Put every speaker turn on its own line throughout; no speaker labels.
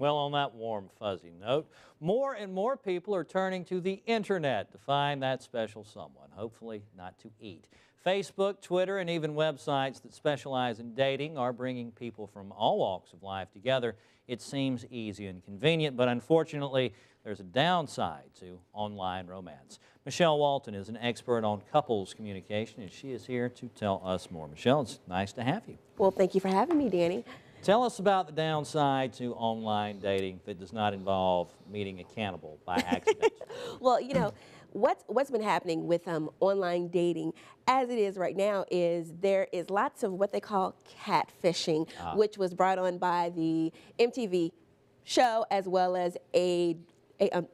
Well, on that warm, fuzzy note, more and more people are turning to the internet to find that special someone, hopefully not to eat. Facebook, Twitter, and even websites that specialize in dating are bringing people from all walks of life together. It seems easy and convenient, but unfortunately, there's a downside to online romance. Michelle Walton is an expert on couples communication, and she is here to tell us more. Michelle, it's nice to have you.
Well, thank you for having me, Danny.
Tell us about the downside to online dating that does not involve meeting a cannibal by accident.
Well, you know, what's been happening with online dating as it is right now is there is lots of what they call catfishing, which was brought on by the MTV show as well as a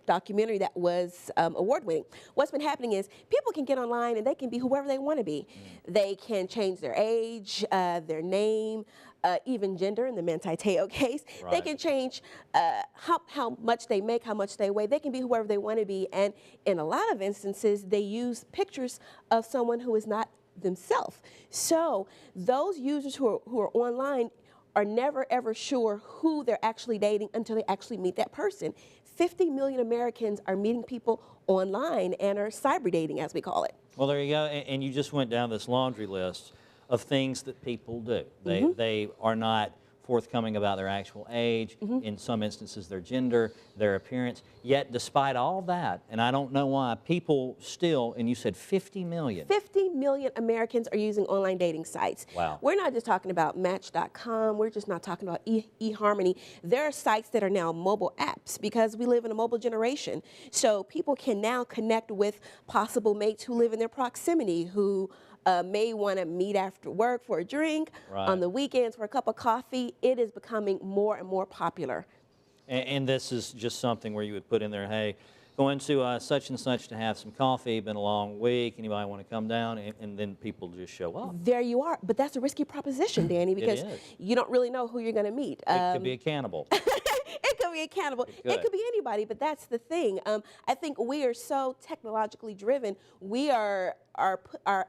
documentary that was award-winning. What's been happening is people can get online and they can be whoever they want to be. They can change their age, their name, even gender in the Manti Te'o case.
Right.
They can change how much they make, how much they weigh. They can be whoever they want to be. And in a lot of instances, they use pictures of someone who is not themselves. So those users who are online are never ever sure who they're actually dating until they actually meet that person. 50 million Americans are meeting people online and are cyber dating, as we call it.
Well, there you go. And you just went down this laundry list of things that people do. They are not forthcoming about their actual age, in some instances their gender, their appearance. Yet despite all that, and I don't know why, people still, and you said 50 million.
50 million Americans are using online dating sites.
Wow.
We're not just talking about Match.com, we're just not talking about eHarmony. There are sites that are now mobile apps because we live in a mobile generation. So people can now connect with possible mates who live in their proximity, who may want to meet after work for a drink, on the weekends for a cup of coffee. It is becoming more and more popular.
And this is just something where you would put in there, hey, going to such and such to have some coffee, been a long week, anybody want to come down? And then people just show up.
There you are. But that's a risky proposition, Danny, because you don't really know who you're going to meet.
It could be a cannibal.
It could be a cannibal. It could be anybody, but that's the thing. I think we are so technologically driven. We are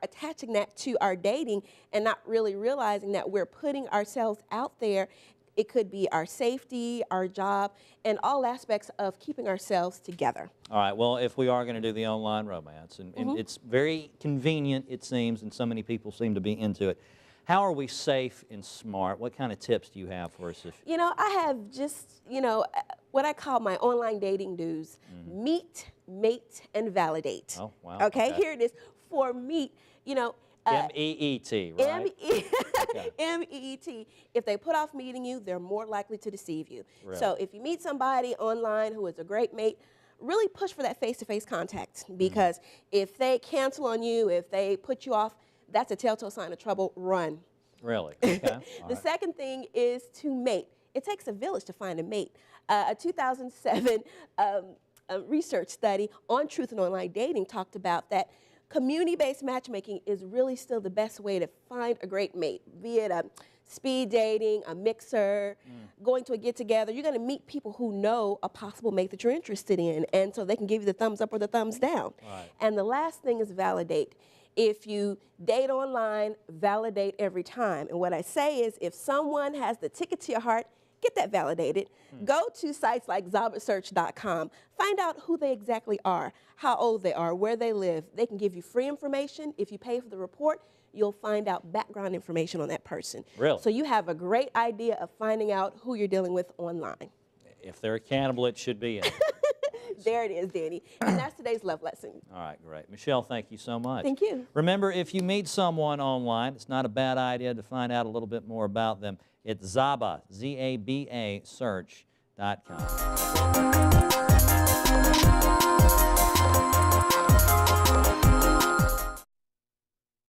attaching that to our dating and not really realizing that we're putting ourselves out there. It could be our safety, our job, and all aspects of keeping ourselves together.
All right, well, if we are going to do the online romance, and it's very convenient, it seems, and so many people seem to be into it, how are we safe and smart? What kind of tips do you have for us?
You know, I have just, what I call my online dating do's. Meet, mate, and validate.
Oh, wow.
Okay, here it is. For meet,
M-E-E-T, right?
M-E-E-T. If they put off meeting you, they're more likely to deceive you.
Really?
So if you meet somebody online who is a great mate, really push for that face-to-face contact, because if they cancel on you, if they put you off, that's a telltale sign of trouble. Run.
Really? Okay.
The second thing is to mate. It takes a village to find a mate. A 2007 research study on truth and online dating talked about that community-based matchmaking is really still the best way to find a great mate, be it a speed dating, a mixer, going to a get-together. You're going to meet people who know a possible mate that you're interested in, and so they can give you the thumbs up or the thumbs down.
Right.
And the last thing is validate. If you date online, validate every time. And what I say is, if someone has the ticket to your heart, get that validated. Go to sites like ZabaSearch.com. Find out who they exactly are, how old they are, where they live. They can give you free information. If you pay for the report, you'll find out background information on that person.
Really?
So you have a great idea of finding out who you're dealing with online.
If they're a cannibal, it should be in.
There it is, Danny. And that's today's love lesson.
All right, great. Michelle, thank you so much.
Thank you.
Remember, if you meet someone online, it's not a bad idea to find out a little bit more about them. It's Zaba, Z-A-B-A, search.com.